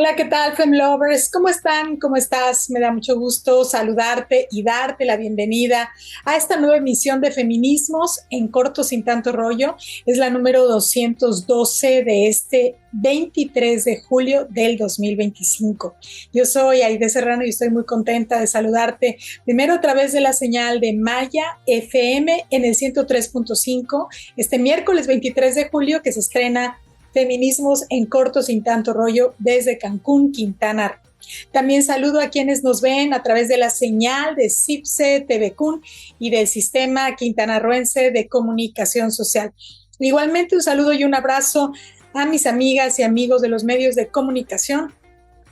Hola, ¿qué tal, Femlovers? ¿Cómo están? ¿Cómo estás? Me da mucho gusto saludarte y darte la bienvenida a esta nueva emisión de Feminismos en corto sin tanto rollo. Es la número 212 de este 23 de julio del 2025. Yo soy Aide Serrano y estoy muy contenta de saludarte primero a través de la señal de Maya FM en el 103.5 este miércoles 23 de julio que se estrena Feminismos en corto sin tanto rollo desde Cancún, Quintana Roo. También saludo a quienes nos ven a través de la señal de CIPSE TVCUN y del Sistema Quintanarroense de Comunicación Social. Igualmente un saludo y un abrazo a mis amigas y amigos de los medios de comunicación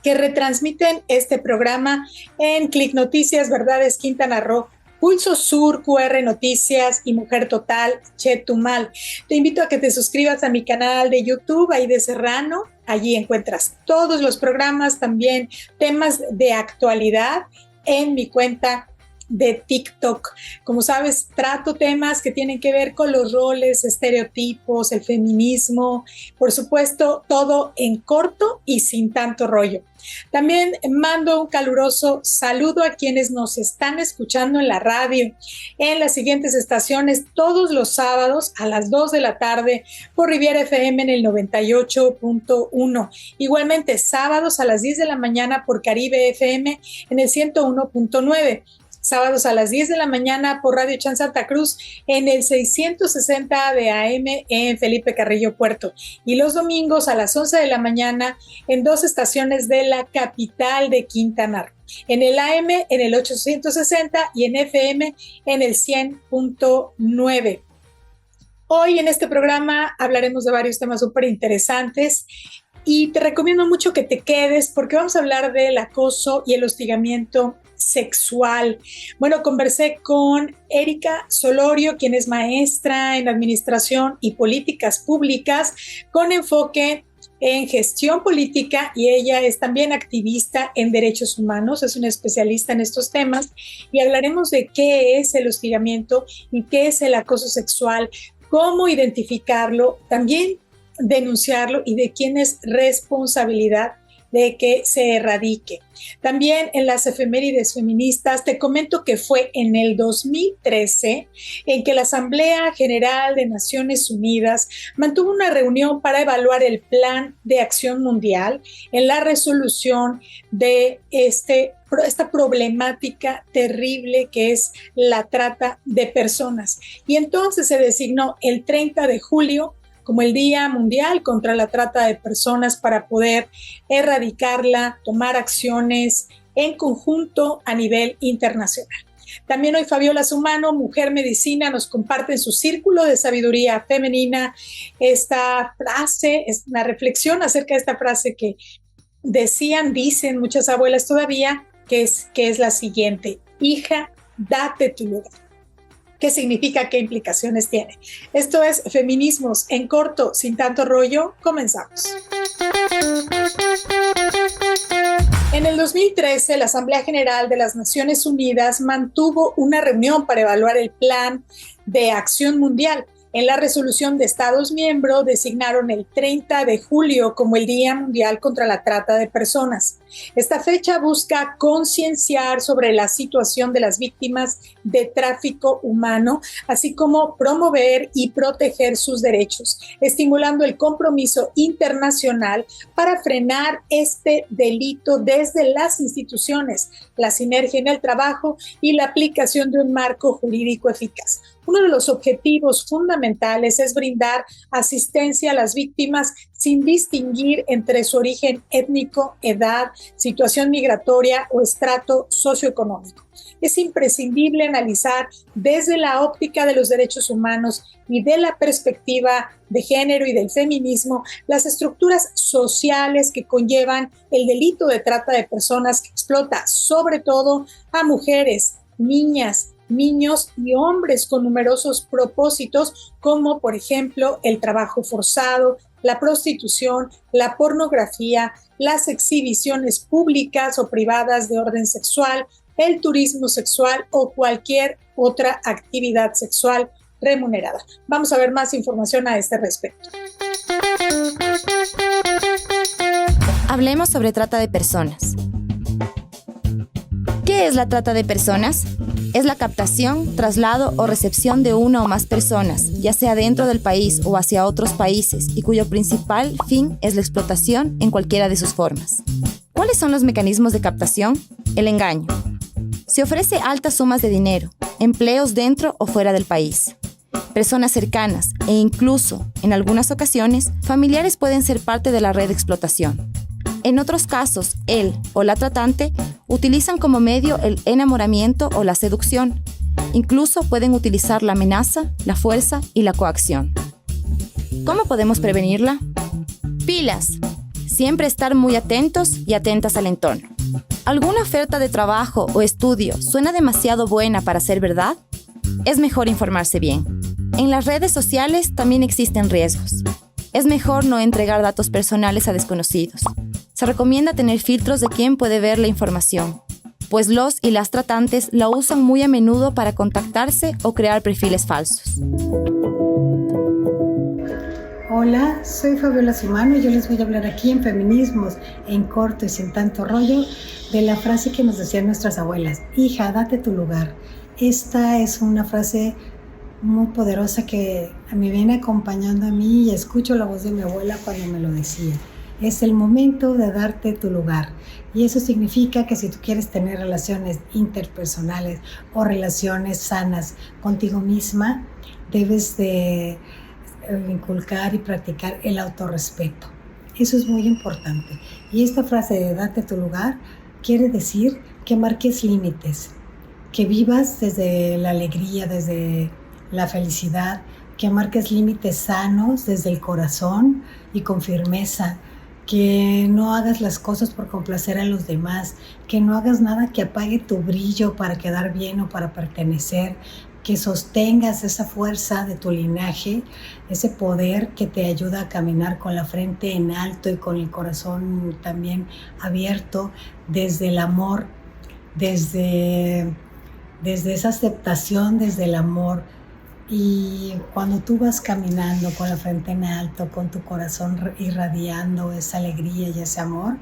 que retransmiten este programa en Click Noticias, Verdades Quintana Roo, Pulso Sur, QR Noticias y Mujer Total, Chetumal. Te invito a que te suscribas a mi canal de YouTube, Aide Serrano. Allí encuentras todos los programas, también temas de actualidad en mi cuenta de TikTok. Como sabes, trato temas que tienen que ver con los roles, estereotipos, el feminismo, por supuesto, todo en corto y sin tanto rollo. También mando un caluroso saludo a quienes nos están escuchando en la radio, en las siguientes estaciones todos los sábados a las 2 de la tarde por Riviera FM en el 98.1. Igualmente sábados a las 10 de la mañana por Caribe FM en el 101.9. Sábados a las 10 de la mañana por Radio Chan Santa Cruz en el 660 de AM en Felipe Carrillo Puerto. Y los domingos a las 11 de la mañana en dos estaciones de la capital de Quintana Roo. En el AM en el 860 y en FM en el 100.9. Hoy en este programa hablaremos de varios temas súper interesantes. Y te recomiendo mucho que te quedes porque vamos a hablar del acoso y el hostigamiento sexual. Bueno, conversé con Erika Solorio, quien es maestra en Administración y Políticas Públicas con enfoque en gestión política y ella es también activista en derechos humanos, es una especialista en estos temas y hablaremos de qué es el hostigamiento y qué es el acoso sexual, cómo identificarlo, también denunciarlo y de quién es responsabilidad de que se erradique. También en las efemérides feministas te comento que fue en el 2013 en que la Asamblea General de Naciones Unidas mantuvo una reunión para evaluar el Plan de Acción Mundial en la resolución de esta problemática terrible que es la trata de personas. Y entonces se designó el 30 de julio como el Día Mundial contra la Trata de Personas para poder erradicarla, tomar acciones en conjunto a nivel internacional. También hoy Fabiola Sumano, Mujer Medicina, nos comparte en su círculo de sabiduría femenina esta frase, es una reflexión acerca de esta frase que dicen muchas abuelas todavía, que es la siguiente: hija, date tu lugar. ¿Qué significa? ¿Qué implicaciones tiene? Esto es Feminismos en corto, sin tanto rollo. Comenzamos. En el 2013, la Asamblea General de las Naciones Unidas mantuvo una reunión para evaluar el Plan de Acción Mundial. En la resolución de Estados miembros designaron el 30 de julio como el Día Mundial contra la Trata de Personas. Esta fecha busca concienciar sobre la situación de las víctimas de tráfico humano, así como promover y proteger sus derechos, estimulando el compromiso internacional para frenar este delito desde las instituciones, la sinergia en el trabajo y la aplicación de un marco jurídico eficaz. Uno de los objetivos fundamentales es brindar asistencia a las víctimas sin distinguir entre su origen étnico, edad, situación migratoria o estrato socioeconómico. Es imprescindible analizar desde la óptica de los derechos humanos y de la perspectiva de género y del feminismo las estructuras sociales que conllevan el delito de trata de personas que explota sobre todo a mujeres, niñas, niños y hombres con numerosos propósitos como por ejemplo el trabajo forzado, la prostitución, la pornografía, las exhibiciones públicas o privadas de orden sexual, el turismo sexual o cualquier otra actividad sexual remunerada. Vamos a ver más información a este respecto. hablemos sobre trata de personas. ¿Qué es la trata de personas? Es la captación, traslado o recepción de una o más personas, ya sea dentro del país o hacia otros países, y cuyo principal fin es la explotación en cualquiera de sus formas. ¿Cuáles son los mecanismos de captación? El engaño. Se ofrece altas sumas de dinero, empleos dentro o fuera del país. Personas cercanas e incluso, en algunas ocasiones, familiares pueden ser parte de la red de explotación. En otros casos, él o la tratante utilizan como medio el enamoramiento o la seducción. Incluso pueden utilizar la amenaza, la fuerza y la coacción. ¿Cómo podemos prevenirla? Pilas. Siempre estar muy atentos y atentas al entorno. ¿Alguna oferta de trabajo o estudio suena demasiado buena para ser verdad? Es mejor informarse bien. En las redes sociales también existen riesgos. Es mejor no entregar datos personales a desconocidos. Se recomienda tener filtros de quién puede ver la información, pues los y las tratantes la usan muy a menudo para contactarse o crear perfiles falsos. Hola, soy Fabiola Sumano y yo les voy a hablar aquí en Feminismos, en corto y sin tanto rollo, de la frase que nos decían nuestras abuelas: hija, date tu lugar. Esta es una frase muy poderosa que me viene acompañando a mí y escucho la voz de mi abuela cuando me lo decía. Es el momento de darte tu lugar. Y eso significa que si tú quieres tener relaciones interpersonales o relaciones sanas contigo misma, debes de inculcar y practicar el autorrespeto. Eso es muy importante. Y esta frase de date tu lugar quiere decir que marques límites, que vivas desde la alegría, desde la felicidad, que marques límites sanos desde el corazón y con firmeza, que no hagas las cosas por complacer a los demás, que no hagas nada que apague tu brillo para quedar bien o para pertenecer, que sostengas esa fuerza de tu linaje, ese poder que te ayuda a caminar con la frente en alto y con el corazón también abierto, desde el amor, desde esa aceptación, desde el amor. Y cuando tú vas caminando con la frente en alto, con tu corazón irradiando esa alegría y ese amor,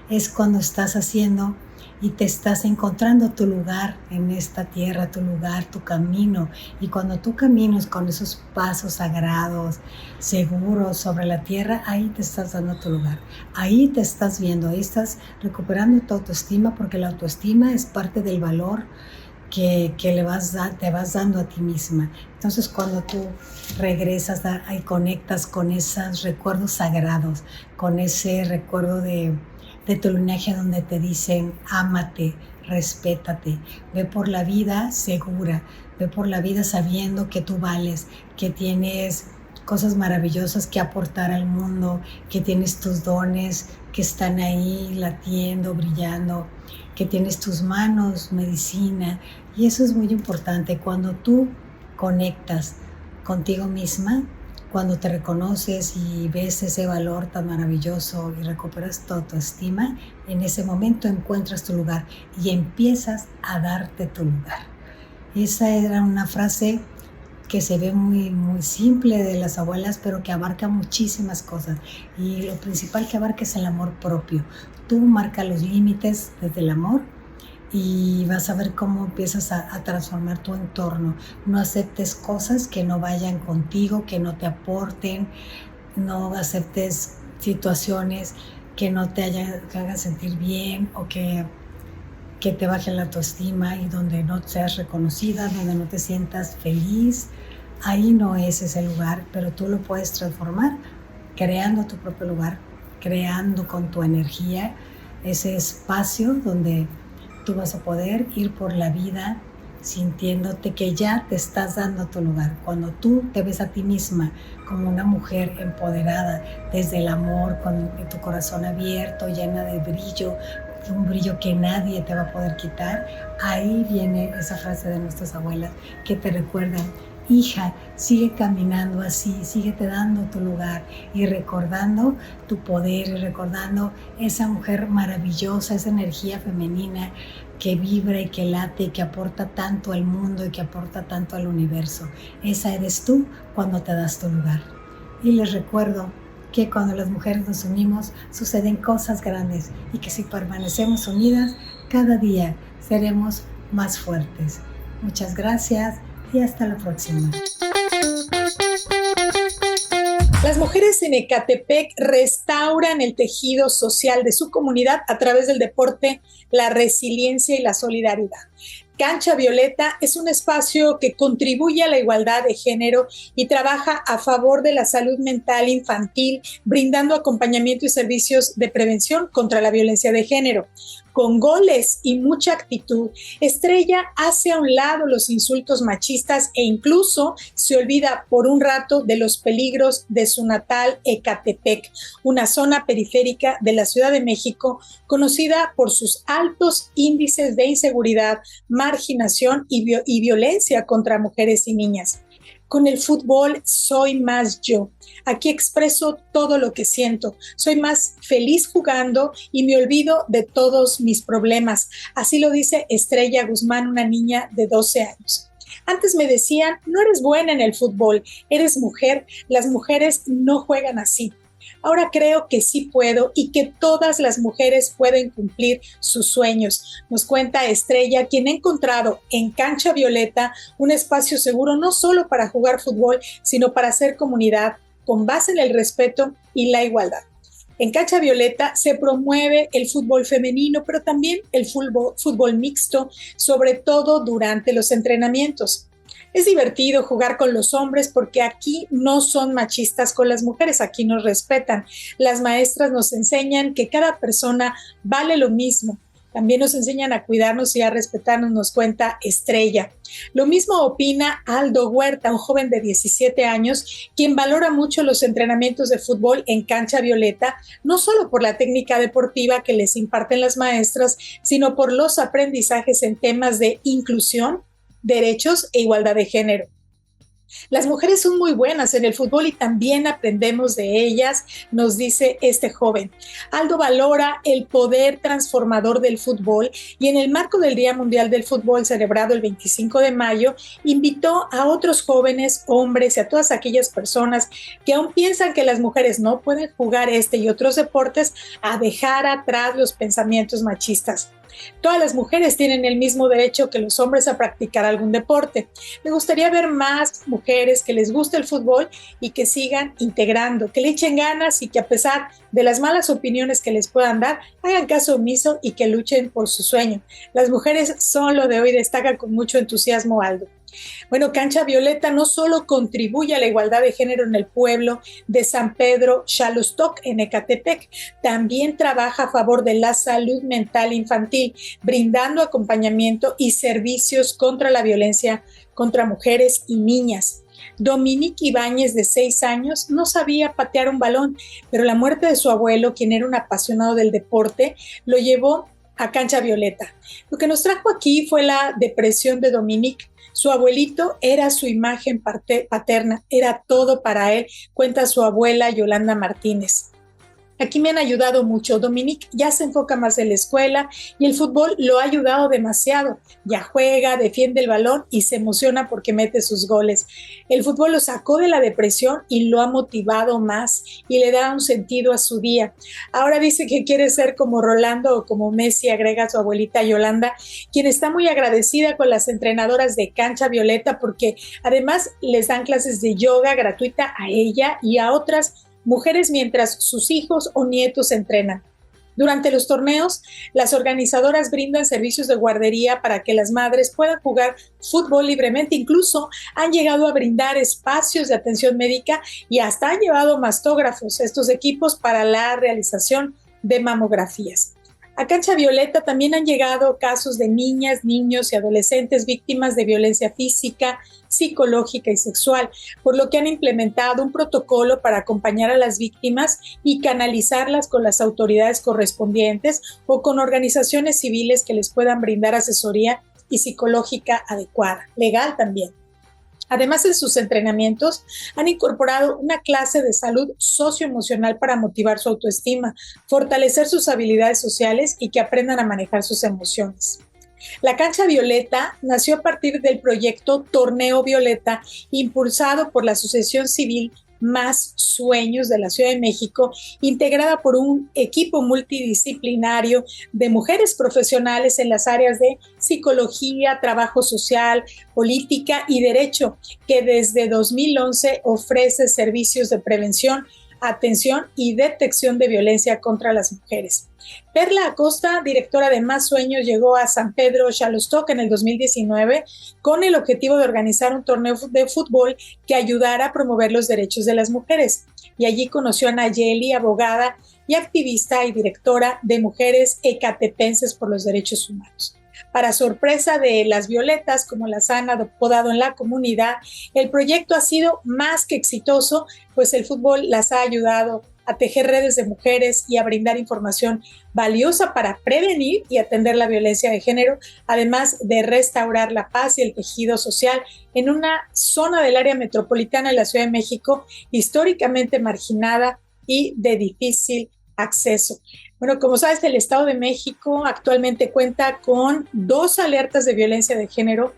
es cuando estás haciendo y te estás encontrando tu lugar en esta tierra, tu lugar, tu camino. Y cuando tú caminas con esos pasos sagrados, seguros sobre la tierra, ahí te estás dando tu lugar. Ahí te estás viendo, ahí estás recuperando tu autoestima, porque la autoestima es parte del valor que te vas dando a ti misma. Entonces, cuando tú regresas y conectas con esos recuerdos sagrados, con ese recuerdo de tu linaje donde te dicen ámate, respétate, ve por la vida segura, ve por la vida sabiendo que tú vales, que tienes cosas maravillosas que aportar al mundo, que tienes tus dones que están ahí latiendo, brillando, que tienes tus manos, medicina. Y eso es muy importante. Cuando tú conectas contigo misma, cuando te reconoces y ves ese valor tan maravilloso y recuperas tu autoestima, en ese momento encuentras tu lugar y empiezas a darte tu lugar. Esa era una frase que se ve muy, muy simple de las abuelas, pero que abarca muchísimas cosas. Y lo principal que abarca es el amor propio. Tú marca los límites desde el amor y vas a ver cómo empiezas a transformar tu entorno. No aceptes cosas que no vayan contigo, que no te aporten. No aceptes situaciones que no te hagan sentir bien o que te baje la autoestima y donde no seas reconocida, donde no te sientas feliz. Ahí no es ese lugar, pero tú lo puedes transformar creando tu propio lugar, creando con tu energía ese espacio donde tú vas a poder ir por la vida sintiéndote que ya te estás dando tu lugar. Cuando tú te ves a ti misma como una mujer empoderada desde el amor, con tu corazón abierto, llena de brillo, un brillo que nadie te va a poder quitar, ahí viene esa frase de nuestras abuelas que te recuerdan: hija, sigue caminando así, síguete dando tu lugar y recordando tu poder y recordando esa mujer maravillosa, esa energía femenina que vibra y que late y que aporta tanto al mundo y que aporta tanto al universo. Esa eres tú cuando te das tu lugar. Y les recuerdo que cuando las mujeres nos unimos suceden cosas grandes y que si permanecemos unidas, cada día seremos más fuertes. Muchas gracias y hasta la próxima. Las mujeres en Ecatepec restauran el tejido social de su comunidad a través del deporte, la resiliencia y la solidaridad. Cancha Violeta es un espacio que contribuye a la igualdad de género y trabaja a favor de la salud mental infantil, brindando acompañamiento y servicios de prevención contra la violencia de género. Con goles y mucha actitud, Estrella hace a un lado los insultos machistas e incluso se olvida por un rato de los peligros de su natal Ecatepec, una zona periférica de la Ciudad de México conocida por sus altos índices de inseguridad, marginación y violencia contra mujeres y niñas. Con el fútbol soy más yo. Aquí expreso todo lo que siento. Soy más feliz jugando y me olvido de todos mis problemas. Así lo dice Estrella Guzmán, una niña de 12 años. Antes me decían, no eres buena en el fútbol, eres mujer. Las mujeres no juegan así. Ahora creo que sí puedo y que todas las mujeres pueden cumplir sus sueños, nos cuenta Estrella, quien ha encontrado en Cancha Violeta un espacio seguro no solo para jugar fútbol, sino para hacer comunidad con base en el respeto y la igualdad. En Cancha Violeta se promueve el fútbol femenino, pero también el fútbol mixto, sobre todo durante los entrenamientos. Es divertido jugar con los hombres porque aquí no son machistas con las mujeres, aquí nos respetan. Las maestras nos enseñan que cada persona vale lo mismo. También nos enseñan a cuidarnos y a respetarnos, nos cuenta Estrella. Lo mismo opina Aldo Huerta, un joven de 17 años, quien valora mucho los entrenamientos de fútbol en Cancha Violeta, no solo por la técnica deportiva que les imparten las maestras, sino por los aprendizajes en temas de inclusión, derechos e igualdad de género. Las mujeres son muy buenas en el fútbol y también aprendemos de ellas, nos dice este joven. Aldo valora el poder transformador del fútbol y en el marco del Día Mundial del Fútbol celebrado el 25 de mayo, invitó a otros jóvenes, hombres y a todas aquellas personas que aún piensan que las mujeres no pueden jugar este y otros deportes a dejar atrás los pensamientos machistas. Todas las mujeres tienen el mismo derecho que los hombres a practicar algún deporte. Me gustaría ver más mujeres que les guste el fútbol y que sigan integrando, que le echen ganas y que a pesar de las malas opiniones que les puedan dar, hagan caso omiso y que luchen por su sueño. Las mujeres son lo de hoy, destaca con mucho entusiasmo Aldo. Bueno, Cancha Violeta no solo contribuye a la igualdad de género en el pueblo de San Pedro Xalostoc, en Ecatepec, también trabaja a favor de la salud mental infantil, brindando acompañamiento y servicios contra la violencia contra mujeres y niñas. Dominique Ibáñez, de 6 años, no sabía patear un balón, pero la muerte de su abuelo, quien era un apasionado del deporte, lo llevó a Cancha Violeta. Lo que nos trajo aquí fue la depresión de Dominique. Su abuelito era su imagen paterna, era todo para él, cuenta su abuela Yolanda Martínez. Aquí me han ayudado mucho. Dominique ya se enfoca más en la escuela y el fútbol lo ha ayudado demasiado. Ya juega, defiende el balón y se emociona porque mete sus goles. El fútbol lo sacó de la depresión y lo ha motivado más y le da un sentido a su día. Ahora dice que quiere ser como Rolando o como Messi, agrega su abuelita Yolanda, quien está muy agradecida con las entrenadoras de Cancha Violeta porque además les dan clases de yoga gratuita a ella y a otras mujeres mientras sus hijos o nietos entrenan. Durante los torneos, las organizadoras brindan servicios de guardería para que las madres puedan jugar fútbol libremente. Incluso han llegado a brindar espacios de atención médica y hasta han llevado mastógrafos, estos equipos, para la realización de mamografías. A Cancha Violeta también han llegado casos de niñas, niños y adolescentes víctimas de violencia física, psicológica y sexual, por lo que han implementado un protocolo para acompañar a las víctimas y canalizarlas con las autoridades correspondientes o con organizaciones civiles que les puedan brindar asesoría y psicológica adecuada, legal también. Además, en sus entrenamientos han incorporado una clase de salud socioemocional para motivar su autoestima, fortalecer sus habilidades sociales y que aprendan a manejar sus emociones. La Cancha Violeta nació a partir del proyecto Torneo Violeta, impulsado por la Asociación Civil Más Sueños de la Ciudad de México, integrada por un equipo multidisciplinario de mujeres profesionales en las áreas de psicología, trabajo social, política y derecho, que desde 2011 ofrece servicios de prevención, atención y detección de violencia contra las mujeres. Perla Acosta, directora de Más Sueños, llegó a San Pedro Xalostoc en el 2019 con el objetivo de organizar un torneo de fútbol que ayudara a promover los derechos de las mujeres. Y allí conoció a Nayeli, abogada y activista y directora de Mujeres Ecatepenses por los Derechos Humanos. Para sorpresa de las violetas, como las han apodado en la comunidad, el proyecto ha sido más que exitoso, pues el fútbol las ha ayudado a tejer redes de mujeres y a brindar información valiosa para prevenir y atender la violencia de género, además de restaurar la paz y el tejido social en una zona del área metropolitana de la Ciudad de México históricamente marginada y de difícil acceso. Bueno, como sabes, el Estado de México actualmente cuenta con 2 alertas de violencia de género,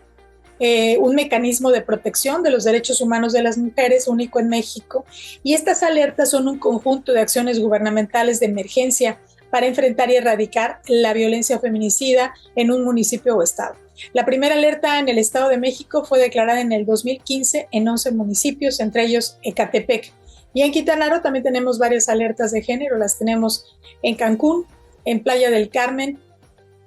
un mecanismo de protección de los derechos humanos de las mujeres único en México, y estas alertas son un conjunto de acciones gubernamentales de emergencia para enfrentar y erradicar la violencia feminicida en un municipio o estado. La primera alerta en el Estado de México fue declarada en el 2015 en 11 municipios, entre ellos Ecatepec. Y en Quintana Roo también tenemos varias alertas de género, las tenemos en Cancún, en Playa del Carmen,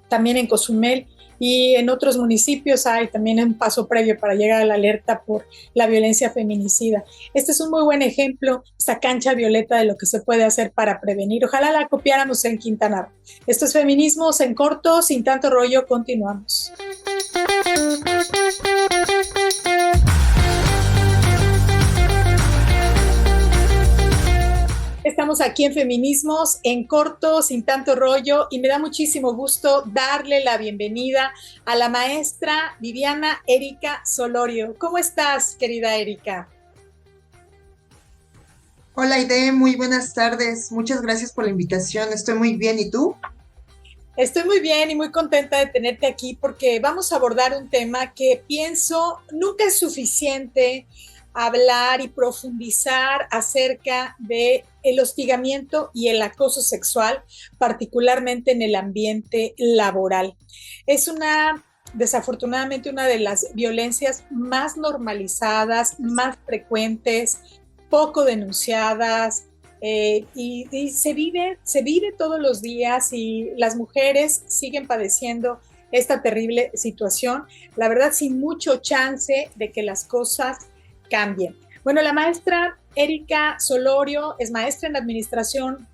también en Cozumel, y en otros municipios hay también un paso previo para llegar a la alerta por la violencia feminicida. Este es un muy buen ejemplo, esta cancha violeta de lo que se puede hacer para prevenir. Ojalá la copiáramos en Quintana Roo. Esto es Feminismos en Corto, sin tanto rollo, continuamos. Estamos aquí en Feminismos en Corto, sin tanto rollo, y me da muchísimo gusto darle la bienvenida a la maestra Viviana Erika Solorio. ¿Cómo estás, querida Erika? Hola, Aide, muy buenas tardes. Muchas gracias por la invitación. Estoy muy bien, ¿y tú? Estoy muy bien y muy contenta de tenerte aquí porque vamos a abordar un tema que pienso nunca es suficiente hablar y profundizar acerca de el hostigamiento y el acoso sexual, particularmente en el ambiente laboral. Es desafortunadamente, una de las violencias más normalizadas, más frecuentes, poco denunciadas, y se vive todos los días, y las mujeres siguen padeciendo esta terrible situación, la verdad, sin mucho chance de que las cosas cambien. Bueno, la maestra Erika Solorio es maestra en Administración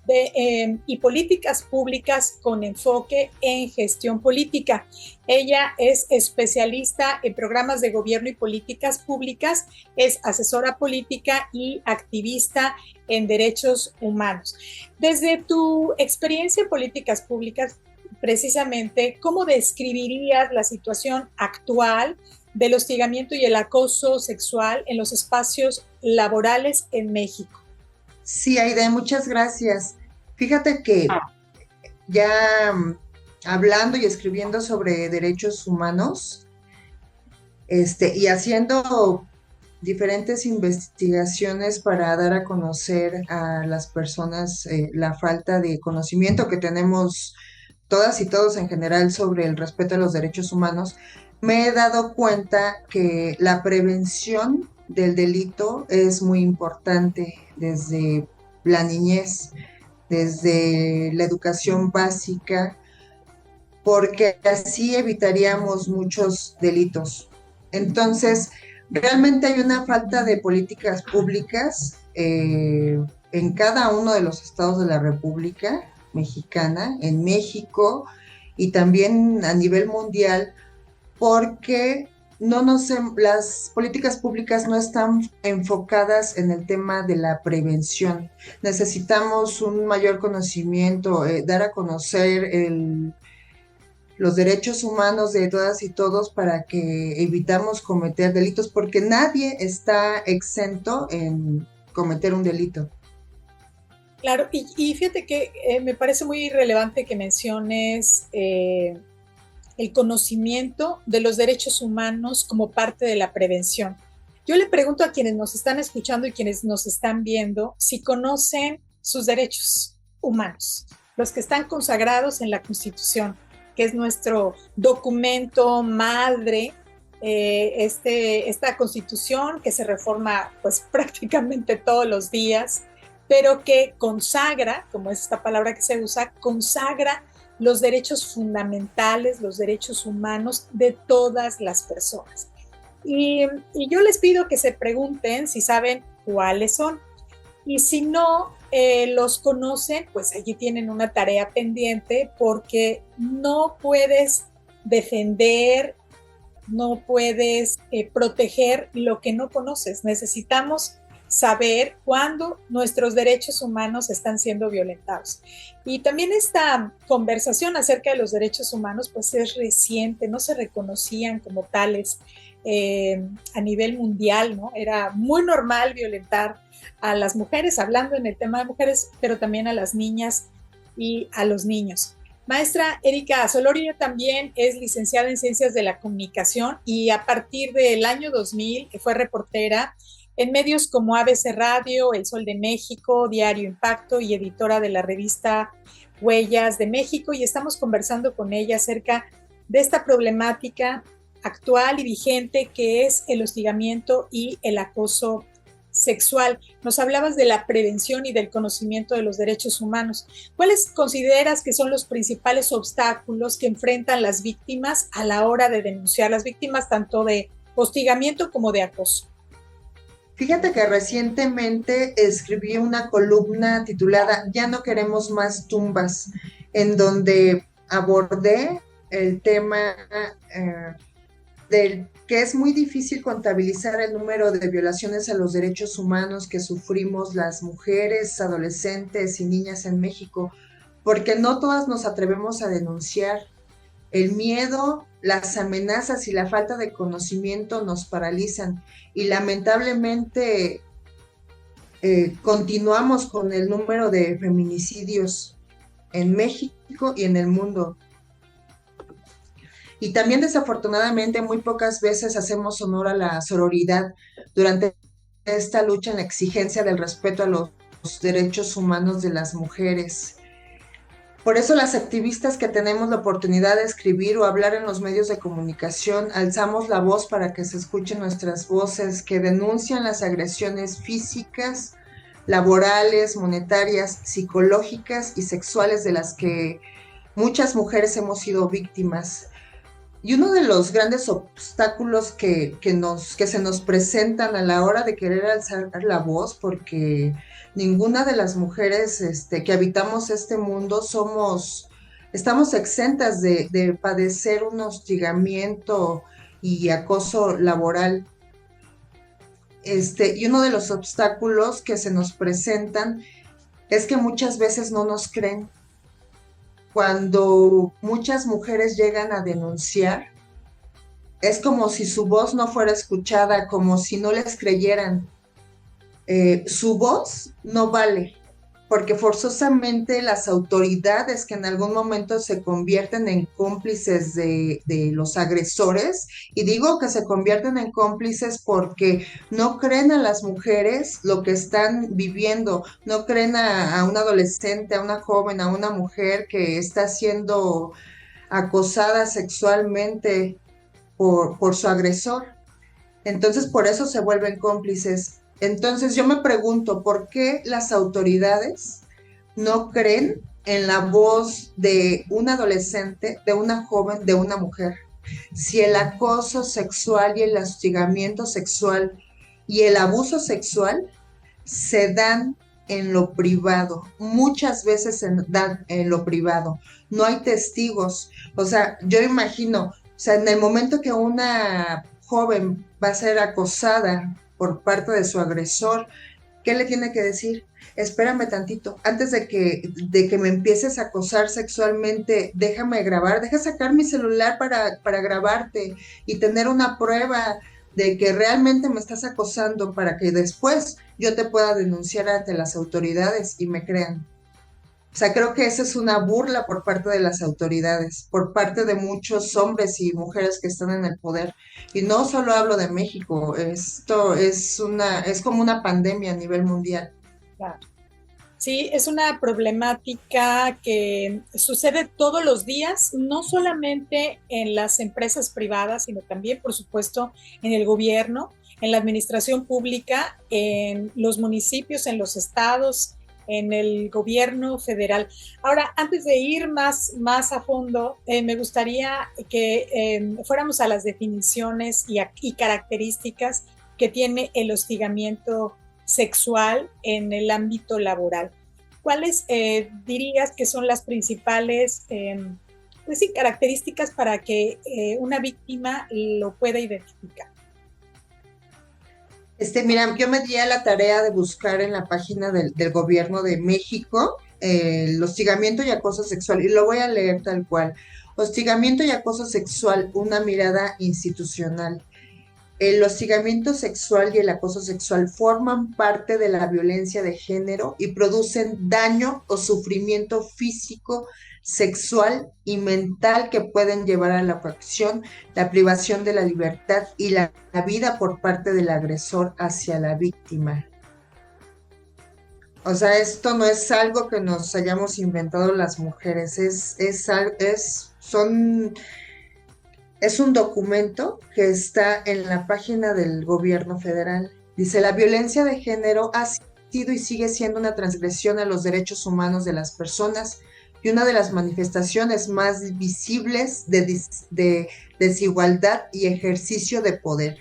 y Políticas Públicas con enfoque en gestión política. Ella es especialista en programas de gobierno y políticas públicas, es asesora política y activista en derechos humanos. Desde tu experiencia en políticas públicas, precisamente, ¿cómo describirías la situación actual del hostigamiento y el acoso sexual en los espacios laborales en México? Sí, Aide, muchas gracias. Fíjate que ya hablando y escribiendo sobre derechos humanos, y haciendo diferentes investigaciones para dar a conocer a las personas la falta de conocimiento que tenemos todas y todos en general sobre el respeto a los derechos humanos, me he dado cuenta que la prevención del delito es muy importante desde la niñez, desde la educación básica, porque así evitaríamos muchos delitos. Entonces, realmente hay una falta de políticas públicas en cada uno de los estados de la República Mexicana, en México y también a nivel mundial, porque las políticas públicas no están enfocadas en el tema de la prevención. Necesitamos un mayor conocimiento, dar a conocer los derechos humanos de todas y todos para que evitamos cometer delitos, porque nadie está exento en cometer un delito. Claro, y fíjate que me parece muy relevante que menciones el conocimiento de los derechos humanos como parte de la prevención. Yo le pregunto a quienes nos están escuchando y quienes nos están viendo si conocen sus derechos humanos, los que están consagrados en la Constitución, que es nuestro documento madre, esta Constitución que se reforma pues prácticamente todos los días, pero que consagra, como es esta palabra que se usa, consagra los derechos fundamentales, los derechos humanos de todas las personas. Y yo les pido que se pregunten si saben cuáles son. Y si no los conocen, pues allí tienen una tarea pendiente, porque no puedes defender, no puedes proteger lo que no conoces. Necesitamos saber cuándo nuestros derechos humanos están siendo violentados. Y también esta conversación acerca de los derechos humanos pues es reciente, no se reconocían como tales a nivel mundial, ¿no? Era muy normal violentar a las mujeres, hablando en el tema de mujeres, pero también a las niñas y a los niños. Maestra Erika Solorio también es licenciada en Ciencias de la Comunicación y a partir del año 2000 fue reportera en medios como ABC Radio, El Sol de México, Diario Impacto y editora de la revista Huellas de México, y estamos conversando con ella acerca de esta problemática actual y vigente que es el hostigamiento y el acoso sexual. Nos hablabas de la prevención y del conocimiento de los derechos humanos. ¿Cuáles consideras que son los principales obstáculos que enfrentan las víctimas a la hora de denunciar, las víctimas tanto de hostigamiento como de acoso? Fíjate que recientemente escribí una columna titulada Ya no queremos más tumbas, en donde abordé el tema del que es muy difícil contabilizar el número de violaciones a los derechos humanos que sufrimos las mujeres, adolescentes y niñas en México, porque no todas nos atrevemos a denunciar. El miedo, las amenazas y la falta de conocimiento nos paralizan y lamentablemente continuamos con el número de feminicidios en México y en el mundo. Y también desafortunadamente muy pocas veces hacemos honor a la sororidad durante esta lucha en la exigencia del respeto a los derechos humanos de las mujeres. Por eso las activistas que tenemos la oportunidad de escribir o hablar en los medios de comunicación, alzamos la voz para que se escuchen nuestras voces que denuncian las agresiones físicas, laborales, monetarias, psicológicas y sexuales de las que muchas mujeres hemos sido víctimas. Y uno de los grandes obstáculos que se nos presentan a la hora de querer alzar la voz, porque ninguna de las mujeres que habitamos este mundo estamos exentas de padecer un hostigamiento y acoso laboral. Y uno de los obstáculos que se nos presentan es que muchas veces no nos creen. Cuando muchas mujeres llegan a denunciar, es como si su voz no fuera escuchada, como si no les creyeran. Su voz no vale, porque forzosamente las autoridades que en algún momento se convierten en cómplices de los agresores, y digo que se convierten en cómplices porque no creen a las mujeres lo que están viviendo, no creen a un adolescente, a una joven, a una mujer que está siendo acosada sexualmente por su agresor. Entonces por eso se vuelven cómplices. Entonces yo me pregunto, ¿por qué las autoridades no creen en la voz de un adolescente, de una joven, de una mujer? Si el acoso sexual y el hostigamiento sexual y el abuso sexual se dan en lo privado, muchas veces se dan en lo privado, no hay testigos. O sea, yo imagino, en el momento que una joven va a ser acosada por parte de su agresor, ¿qué le tiene que decir? Espérame tantito, antes de que me empieces a acosar sexualmente, déjame grabar, deja sacar mi celular para grabarte y tener una prueba de que realmente me estás acosando para que después yo te pueda denunciar ante las autoridades y me crean. O sea, creo que esa es una burla por parte de las autoridades, por parte de muchos hombres y mujeres que están en el poder. Y no solo hablo de México, esto es como una pandemia a nivel mundial. Claro. Sí, es una problemática que sucede todos los días, no solamente en las empresas privadas, sino también, por supuesto, en el gobierno, en la administración pública, en los municipios, en los estados, en el gobierno federal. Ahora, antes de ir más a fondo, me gustaría que fuéramos a las definiciones y características que tiene el hostigamiento sexual en el ámbito laboral. ¿Cuáles dirías que son las principales pues sí, características para que una víctima lo pueda identificar? Mira, yo me di a la tarea de buscar en la página del Gobierno de México el hostigamiento y acoso sexual, y lo voy a leer tal cual. Hostigamiento y acoso sexual, una mirada institucional. El hostigamiento sexual y el acoso sexual forman parte de la violencia de género y producen daño o sufrimiento físico, sexual y mental que pueden llevar a la coacción, la privación de la libertad y la vida por parte del agresor hacia la víctima. O sea, esto no es algo que nos hayamos inventado las mujeres, es un documento que está en la página del gobierno federal. Dice, la violencia de género ha sido y sigue siendo una transgresión a los derechos humanos de las personas y una de las manifestaciones más visibles de desigualdad y ejercicio de poder.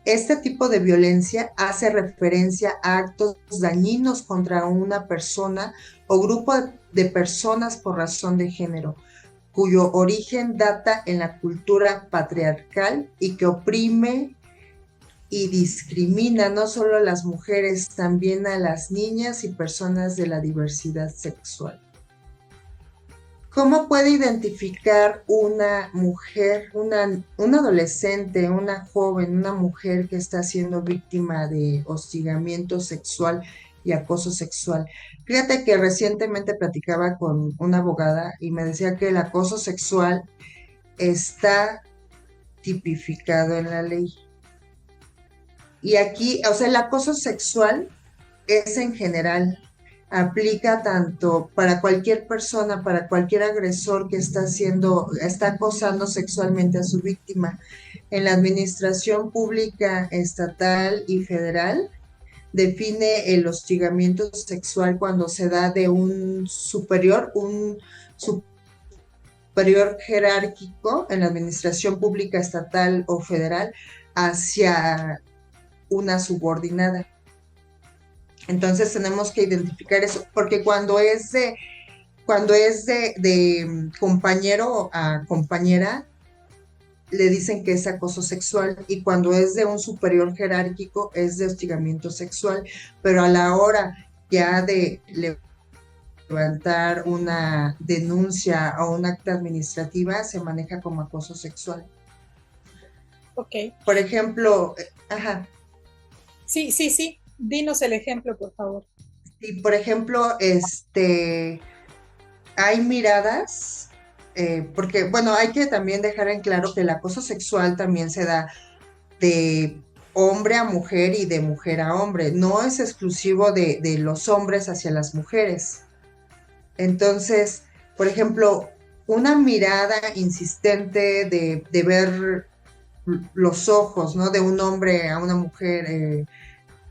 Este tipo de violencia hace referencia a actos dañinos contra una persona o grupo de personas por razón de género, cuyo origen data en la cultura patriarcal y que oprime y discrimina no solo a las mujeres, también a las niñas y personas de la diversidad sexual. ¿Cómo puede identificar una mujer, una adolescente, una joven, una mujer que está siendo víctima de hostigamiento sexual y acoso sexual? Fíjate que recientemente platicaba con una abogada y me decía que el acoso sexual está tipificado en la ley. Y aquí, o sea, el acoso sexual es en general, aplica tanto para cualquier persona, para cualquier agresor que está acosando sexualmente a su víctima. En la administración pública estatal y federal, define el hostigamiento sexual cuando se da de un superior jerárquico en la administración pública estatal o federal hacia una subordinada. Entonces tenemos que identificar eso, porque cuando es de compañero a compañera, le dicen que es acoso sexual, y cuando es de un superior jerárquico es de hostigamiento sexual, pero a la hora ya de levantar una denuncia o un acta administrativa se maneja como acoso sexual. Ok. Por ejemplo, ajá. Sí. Dinos el ejemplo, por favor. Sí, por ejemplo, hay miradas, porque, bueno, hay que también dejar en claro que el acoso sexual también se da de hombre a mujer y de mujer a hombre, no es exclusivo de los hombres hacia las mujeres. Entonces, por ejemplo, una mirada insistente de ver los ojos, ¿no? De un hombre a una mujer,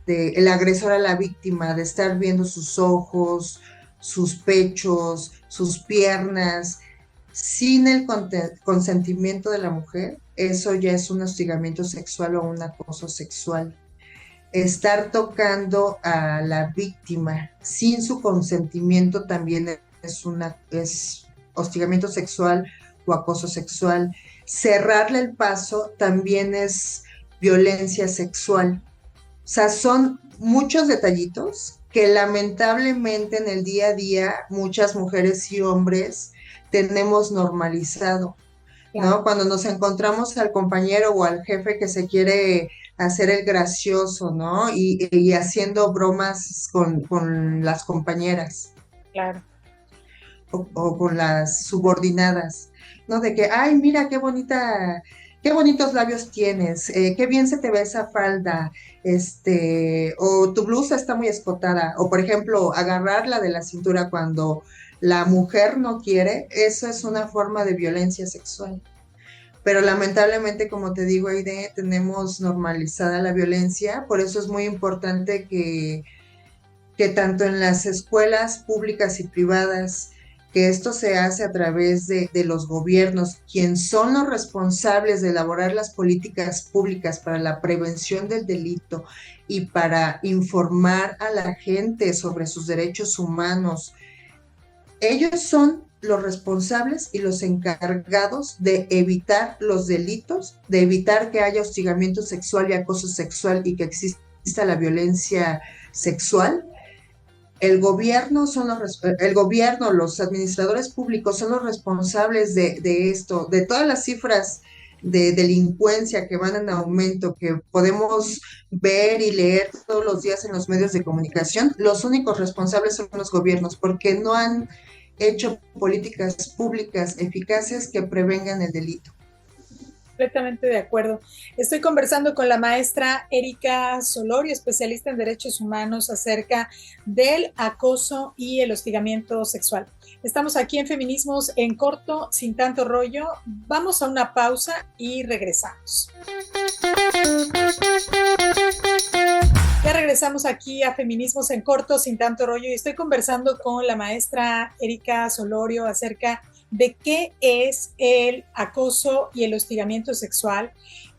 el agresor a la víctima, de estar viendo sus ojos, sus pechos, sus piernas, sin el consentimiento de la mujer, eso ya es un hostigamiento sexual o un acoso sexual. Estar tocando a la víctima sin su consentimiento también es hostigamiento sexual o acoso sexual. Cerrarle el paso también es violencia sexual. O sea, son muchos detallitos que lamentablemente en el día a día muchas mujeres y hombres tenemos normalizado, ¿no? Cuando nos encontramos al compañero o al jefe que se quiere hacer el gracioso, ¿no? Y haciendo bromas con las compañeras. Claro. o con las subordinadas, ¿no? De que, ay, mira qué bonitos labios tienes, qué bien se te ve esa falda, o tu blusa está muy escotada, o por ejemplo, agarrarla de la cintura cuando la mujer no quiere, eso es una forma de violencia sexual. Pero lamentablemente, como te digo, Aide, tenemos normalizada la violencia, por eso es muy importante que tanto en las escuelas públicas y privadas, que esto se hace a través de los gobiernos, quienes son los responsables de elaborar las políticas públicas para la prevención del delito y para informar a la gente sobre sus derechos humanos. Ellos son los responsables y los encargados de evitar los delitos, de evitar que haya hostigamiento sexual y acoso sexual y que exista la violencia sexual. El gobierno, los administradores públicos son los responsables de esto, de todas las cifras de delincuencia que van en aumento, que podemos ver y leer todos los días en los medios de comunicación. Los únicos responsables son los gobiernos, porque no han hecho políticas públicas eficaces que prevengan el delito. Completamente de acuerdo. Estoy conversando con la maestra Erika Solorio, especialista en derechos humanos, acerca del acoso y el hostigamiento sexual. Estamos aquí en Feminismos en Corto, sin tanto rollo. Vamos a una pausa y regresamos. Ya regresamos aquí a Feminismos en Corto, sin tanto rollo, y estoy conversando con la maestra Erika Solorio acerca de qué es el acoso y el hostigamiento sexual.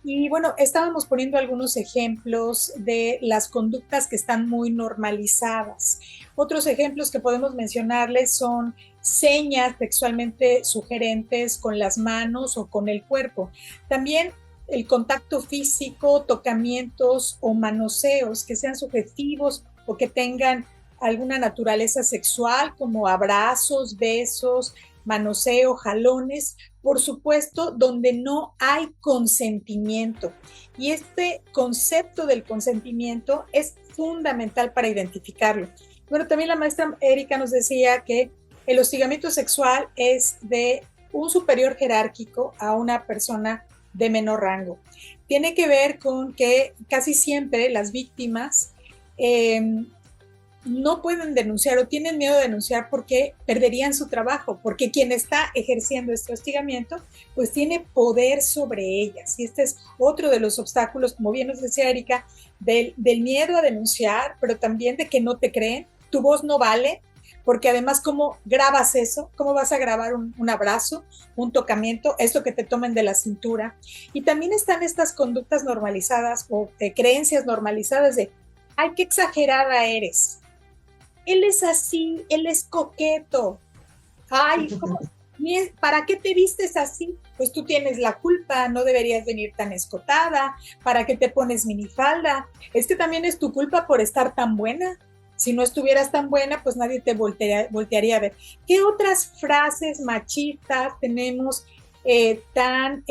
Y bueno, estábamos poniendo algunos ejemplos de las conductas que están muy normalizadas. Otros ejemplos que podemos mencionarles son señas sexualmente sugerentes con las manos o con el cuerpo. También el contacto físico, tocamientos o manoseos que sean sugestivos o que tengan alguna naturaleza sexual, como abrazos, besos, manoseo, jalones, por supuesto, donde no hay consentimiento. Y este concepto del consentimiento es fundamental para identificarlo. Bueno, también la maestra Erika nos decía que el hostigamiento sexual es de un superior jerárquico a una persona de menor rango. Tiene que ver con que casi siempre las víctimas no pueden denunciar o tienen miedo de denunciar porque perderían su trabajo, porque quien está ejerciendo este hostigamiento pues tiene poder sobre ellas. Y este es otro de los obstáculos, como bien nos decía Erika, del miedo a denunciar, pero también de que no te creen, tu voz no vale, porque además, ¿cómo grabas eso? ¿Cómo vas a grabar un abrazo, un tocamiento, esto que te tomen de la cintura? Y también están estas conductas normalizadas o creencias normalizadas de, ay, qué exagerada eres. Él es así, él es coqueto. Ay, ¿para qué te vistes así? Pues tú tienes la culpa, no deberías venir tan escotada. ¿Para qué te pones minifalda? Es que también es tu culpa por estar tan buena. Si no estuvieras tan buena, pues nadie te voltearía a ver. ¿Qué otras frases machistas tenemos tan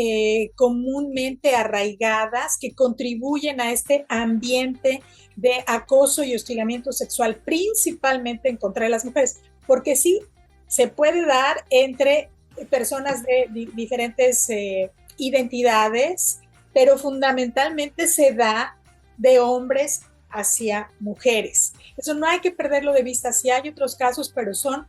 comúnmente arraigadas que contribuyen a este ambiente de acoso y hostigamiento sexual, principalmente en contra de las mujeres? Porque sí, se puede dar entre personas de diferentes identidades, pero fundamentalmente se da de hombres hacia mujeres. Eso no hay que perderlo de vista. Sí hay otros casos, pero son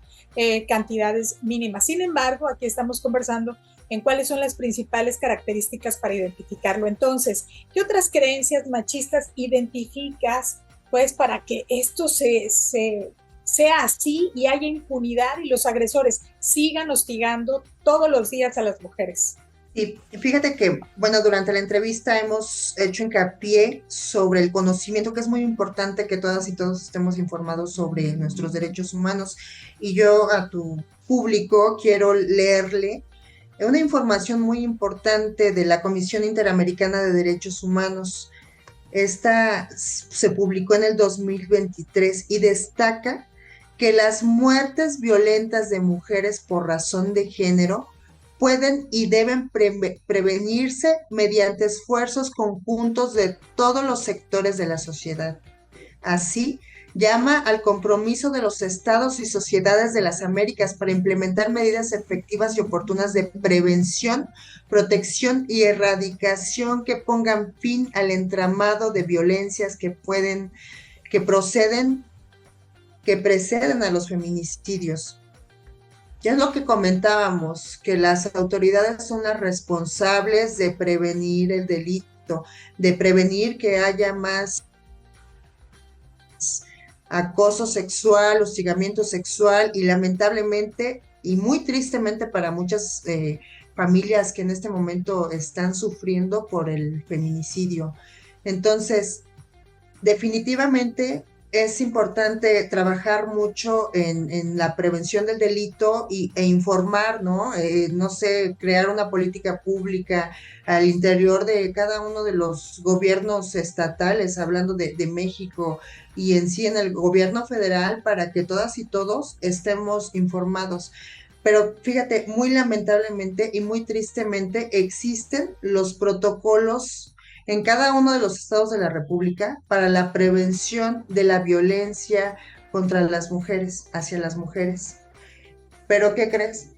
cantidades mínimas. Sin embargo, aquí estamos conversando en cuáles son las principales características para identificarlo. Entonces, ¿qué otras creencias machistas identificas, pues, para que esto sea así y haya impunidad y los agresores sigan hostigando todos los días a las mujeres? Y fíjate que, bueno, durante la entrevista hemos hecho hincapié sobre el conocimiento, que es muy importante que todas y todos estemos informados sobre nuestros derechos humanos. Y yo a tu público quiero leerle una información muy importante de la Comisión Interamericana de Derechos Humanos. Esta se publicó en el 2023 y destaca que las muertes violentas de mujeres por razón de género pueden y deben prevenirse mediante esfuerzos conjuntos de todos los sectores de la sociedad, así llama al compromiso de los estados y sociedades de las Américas para implementar medidas efectivas y oportunas de prevención, protección y erradicación que pongan fin al entramado de violencias que preceden a los feminicidios. Ya es lo que comentábamos, que las autoridades son las responsables de prevenir el delito, de prevenir que haya más acoso sexual, hostigamiento sexual y lamentablemente y muy tristemente para muchas familias que en este momento están sufriendo por el feminicidio. Entonces, definitivamente es importante trabajar mucho en la prevención del delito e informar, ¿no? No sé, crear una política pública al interior de cada uno de los gobiernos estatales, hablando de México, y en sí en el gobierno federal, para que todas y todos estemos informados. Pero fíjate, muy lamentablemente y muy tristemente existen los protocolos en cada uno de los estados de la República para la prevención de la violencia contra las mujeres, hacia las mujeres. Pero ¿qué crees?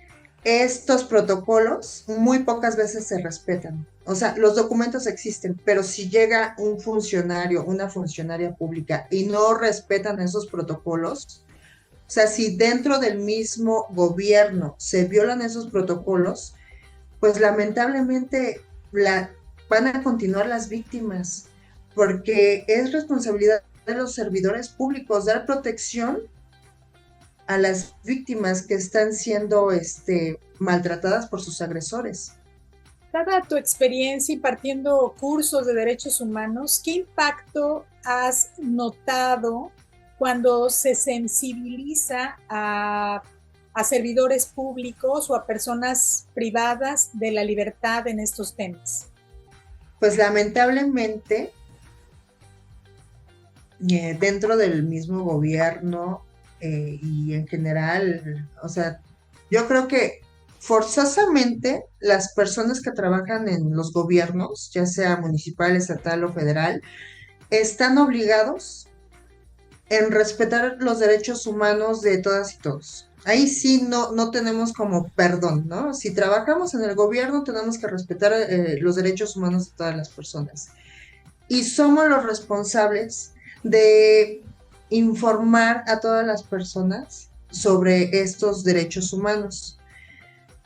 Estos protocolos muy pocas veces se respetan. O sea, los documentos existen, pero si llega un funcionario, una funcionaria pública y no respetan esos protocolos, o sea, si dentro del mismo gobierno se violan esos protocolos, pues lamentablemente van a continuar las víctimas, porque es responsabilidad de los servidores públicos dar protección a las víctimas que están siendo maltratadas por sus agresores. Dada tu experiencia impartiendo cursos de derechos humanos, ¿qué impacto has notado cuando se sensibiliza a servidores públicos o a personas privadas de la libertad en estos temas? Pues lamentablemente, dentro del mismo gobierno y en general, o sea, yo creo que forzosamente las personas que trabajan en los gobiernos, ya sea municipal, estatal o federal, están obligados en respetar los derechos humanos de todas y todos. Ahí sí no tenemos como perdón, ¿no? Si trabajamos en el gobierno tenemos que respetar los derechos humanos de todas las personas. Y somos los responsables de informar a todas las personas sobre estos derechos humanos.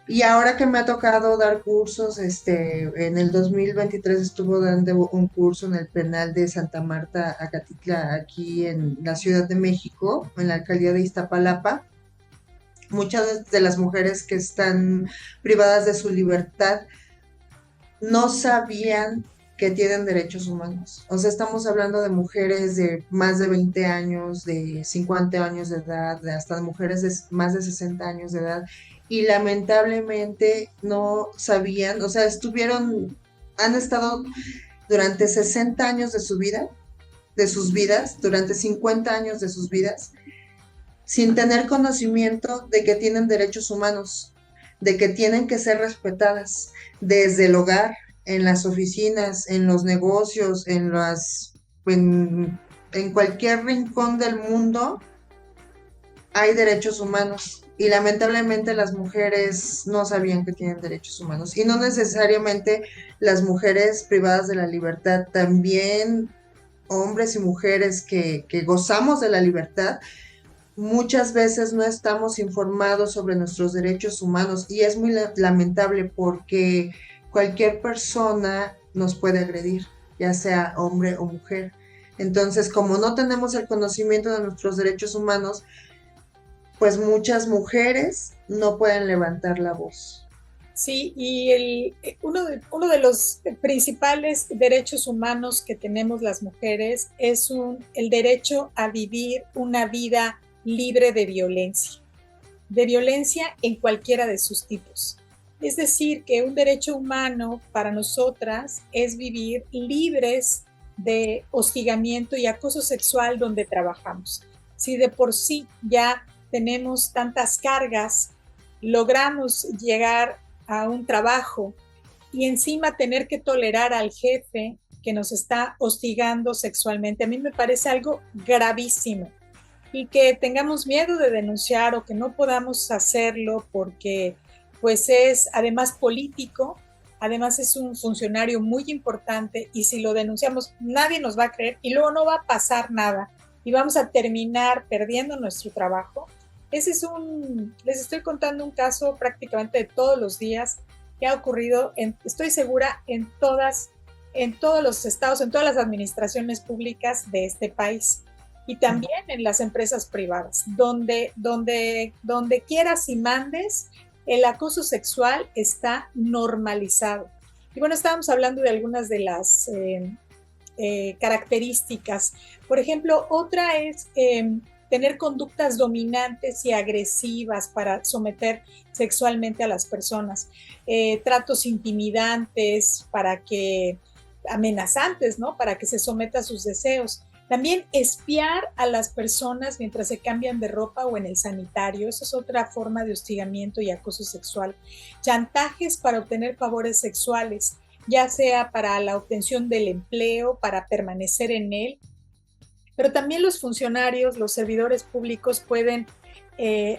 Y ahora que me ha tocado dar cursos, en el 2023 estuvo dando un curso en el penal de Santa Marta, Acatitla, aquí en la Ciudad de México, en la alcaldía de Iztapalapa. Muchas de las mujeres que están privadas de su libertad no sabían que tienen derechos humanos. O sea, estamos hablando de mujeres de más de 20 años, de 50 años de edad, de hasta mujeres de más de 60 años de edad, y lamentablemente no sabían, o sea, han estado durante 60 años de sus vidas, durante 50 años de sus vidas, sin tener conocimiento de que tienen derechos humanos, de que tienen que ser respetadas desde el hogar, en las oficinas, en los negocios, en cualquier rincón del mundo hay derechos humanos. Y lamentablemente las mujeres no sabían que tienen derechos humanos. Y no necesariamente las mujeres privadas de la libertad, también hombres y mujeres que gozamos de la libertad, muchas veces no estamos informados sobre nuestros derechos humanos y es muy lamentable porque cualquier persona nos puede agredir, ya sea hombre o mujer. Entonces, como no tenemos el conocimiento de nuestros derechos humanos, pues muchas mujeres no pueden levantar la voz. Sí, y uno de los principales derechos humanos que tenemos las mujeres es el derecho a vivir una vida libre de violencia en cualquiera de sus tipos. Es decir, que un derecho humano para nosotras es vivir libres de hostigamiento y acoso sexual donde trabajamos. Si de por sí ya tenemos tantas cargas, logramos llegar a un trabajo y encima tener que tolerar al jefe que nos está hostigando sexualmente, a mí me parece algo gravísimo. y que tengamos miedo de denunciar o que no podamos hacerlo porque pues es además político, además es un funcionario muy importante y si lo denunciamos nadie nos va a creer y luego no va a pasar nada y vamos a terminar perdiendo nuestro trabajo. Les estoy contando un caso prácticamente de todos los días que ha ocurrido, estoy segura, en todos los estados, en todas las administraciones públicas de este país y también en las empresas privadas, donde quieras y mandes, el acoso sexual está normalizado. Y bueno, estábamos hablando de algunas de las características. Por ejemplo, otra es tener conductas dominantes y agresivas para someter sexualmente a las personas, tratos intimidantes amenazantes, ¿no? Para que se someta a sus deseos. También espiar a las personas mientras se cambian de ropa o en el sanitario. Eso es otra forma de hostigamiento y acoso sexual. Chantajes para obtener favores sexuales, ya sea para la obtención del empleo, para permanecer en él. Pero también los funcionarios, los servidores públicos pueden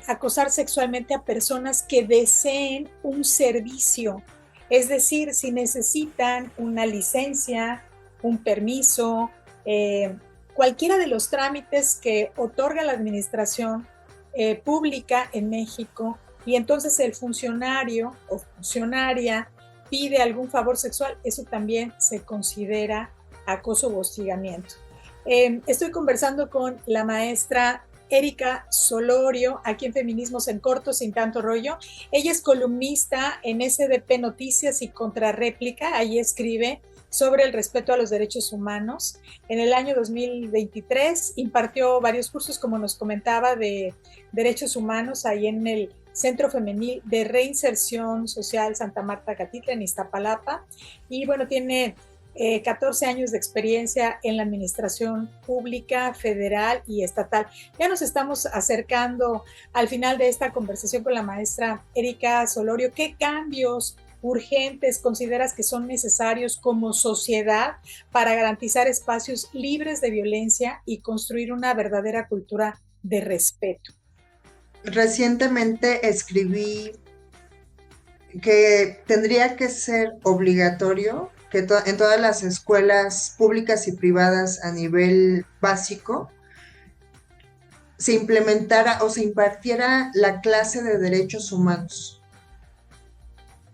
acosar sexualmente a personas que deseen un servicio. Es decir, si necesitan una licencia, un permiso, cualquiera de los trámites que otorga la administración pública en México, y entonces el funcionario o funcionaria pide algún favor sexual, eso también se considera acoso o hostigamiento. Estoy conversando con la maestra Erika Solorio, aquí en Feminismos en Corto, Sin Tanto Rollo. Ella es columnista en SDP Noticias y Contrarréplica. Ahí escribe sobre el respeto a los derechos humanos. En el año 2023 impartió varios cursos, como nos comentaba, de derechos humanos ahí en el Centro Femenil de Reinserción Social Santa Marta Catitla en Iztapalapa. Y bueno, tiene 14 años de experiencia en la administración pública, federal y estatal. Ya nos estamos acercando al final de esta conversación con la maestra Erika Solorio. ¿Qué cambios urgentes consideras que son necesarios como sociedad para garantizar espacios libres de violencia y construir una verdadera cultura de respeto? Recientemente escribí que tendría que ser obligatorio que en todas las escuelas públicas y privadas a nivel básico se implementara o se impartiera la clase de derechos humanos.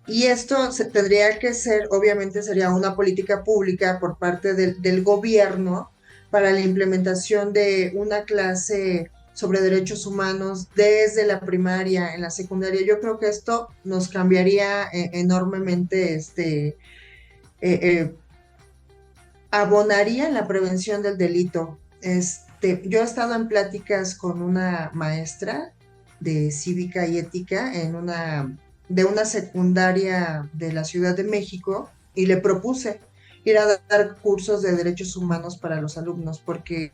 Y esto tendría que ser, obviamente sería una política pública por parte del gobierno para la implementación de una clase sobre derechos humanos desde la primaria, en la secundaria. Yo creo que esto nos cambiaría enormemente, abonaría en la prevención del delito. Yo he estado en pláticas con una maestra de cívica y ética de una secundaria de la Ciudad de México y le propuse ir a dar cursos de derechos humanos para los alumnos, porque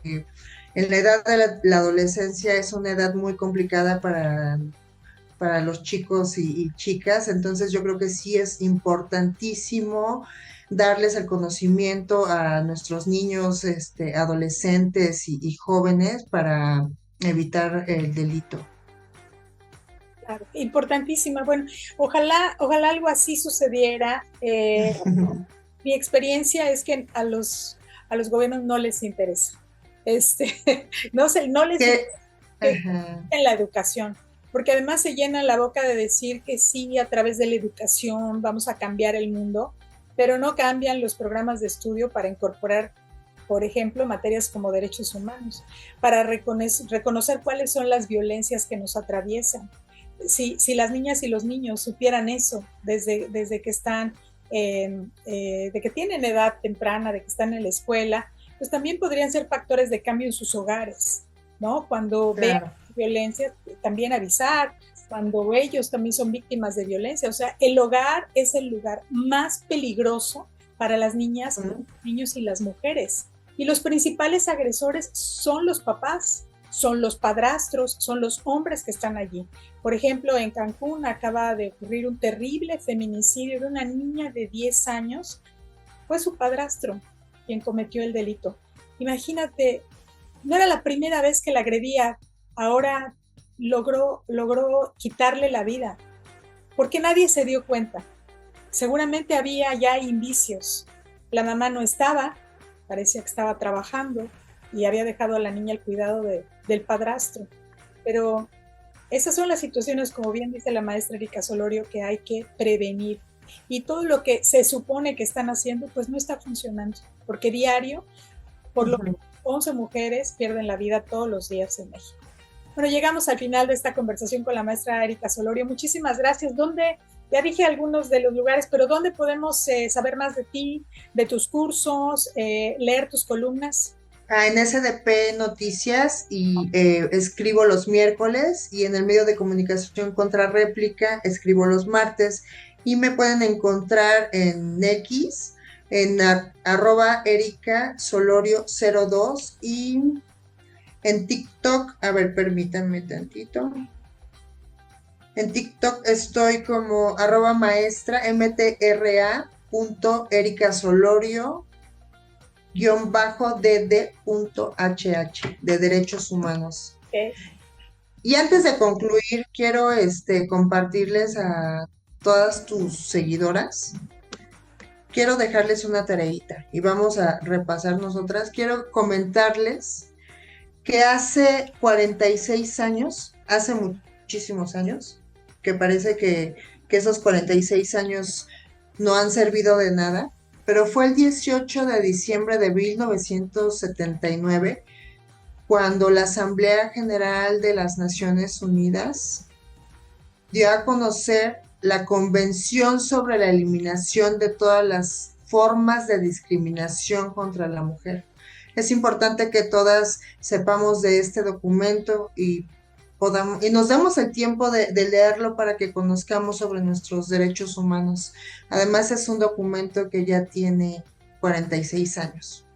en la edad de la adolescencia es una edad muy complicada para los chicos y chicas, entonces yo creo que sí es importantísimo darles el conocimiento a nuestros niños, adolescentes y jóvenes para evitar el delito. Claro, importantísima. Bueno, ojalá algo así sucediera. Mi experiencia es que a los gobiernos no les interesa. No les interesa en la educación, porque además se llena la boca de decir que sí, a través de la educación vamos a cambiar el mundo, pero no cambian los programas de estudio para incorporar, por ejemplo, materias como derechos humanos, para reconocer cuáles son las violencias que nos atraviesan. Si las niñas y los niños supieran eso desde que están, de que tienen edad temprana, de que están en la escuela, pues también podrían ser factores de cambio en sus hogares, ¿no? Cuando vean violencia, también avisar, cuando ellos también son víctimas de violencia. O sea, el hogar es el lugar más peligroso para las niñas, los niños y las mujeres. Y los principales agresores son los papás, son los padrastros, son los hombres que están allí. Por ejemplo, en Cancún acaba de ocurrir un terrible feminicidio de una niña de 10 años. Fue su padrastro quien cometió el delito. Imagínate no era la primera vez que la agredía, ahora logró quitarle la vida, porque nadie se dio cuenta. Seguramente había ya indicios. La mamá no estaba, parecía que estaba trabajando y había dejado a la niña al cuidado del padrastro. Pero esas son las situaciones, como bien dice la maestra Erika Solorio, que hay que prevenir. Y todo lo que se supone que están haciendo, pues no está funcionando, porque diario, por lo menos 11 mujeres pierden la vida todos los días en México. Bueno, llegamos al final de esta conversación con la maestra Erika Solorio. Muchísimas gracias. Ya dije algunos de los lugares, pero ¿dónde podemos saber más de ti, de tus cursos, leer tus columnas? En SDP Noticias y escribo los miércoles, y en el medio de comunicación Contrarréplica escribo los martes, y me pueden encontrar en X, en @Erika Solorio 02, y en TikTok, a ver, permítanme tantito. En TikTok estoy como @maestra mtra.ericasolorio _dd.hh de derechos humanos. Okay. Y antes de concluir, quiero compartirles a todas tus seguidoras, quiero dejarles una tareita y vamos a repasar nosotras. Quiero comentarles que hace 46 años, hace muchísimos años, que parece que esos 46 años no han servido de nada, pero fue el 18 de diciembre de 1979 cuando la Asamblea General de las Naciones Unidas dio a conocer la Convención sobre la Eliminación de todas las formas de discriminación contra la mujer. Es importante que todas sepamos de este documento y nos demos el tiempo de leerlo para que conozcamos sobre nuestros derechos humanos. Además, es un documento que ya tiene 46 años.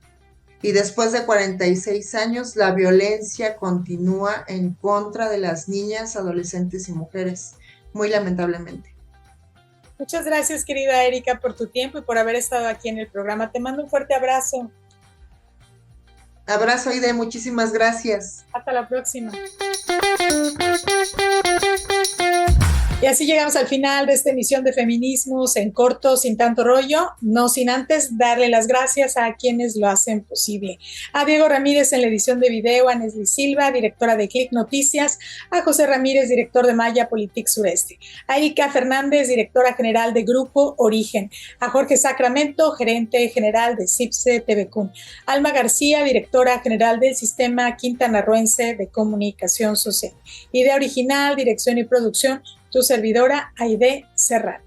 Y después de 46 años, la violencia continúa en contra de las niñas, adolescentes y mujeres, muy lamentablemente. Muchas gracias, querida Erika, por tu tiempo y por haber estado aquí en el programa. Te mando un fuerte abrazo. Abrazo, Aide, muchísimas gracias. Hasta la próxima. Y así llegamos al final de esta emisión de Feminismos en Corto, sin tanto rollo, no sin antes darle las gracias a quienes lo hacen posible. A Diego Ramírez en la edición de video, a Nesli Silva, directora de Click Noticias, a José Ramírez, director de Maya Politic Sureste, a Erika Fernández, directora general de Grupo Origen, a Jorge Sacramento, gerente general de CIPSE TVCUN, Alma García, directora general del Sistema Quintanarroense de Comunicación Social. Idea original, dirección y producción, tu servidora Aide Serrano.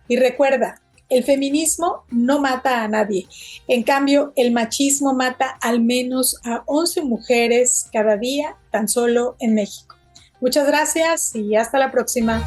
Y recuerda, el feminismo no mata a nadie. En cambio, el machismo mata al menos a 11 mujeres cada día, tan solo en México. Muchas gracias y hasta la próxima.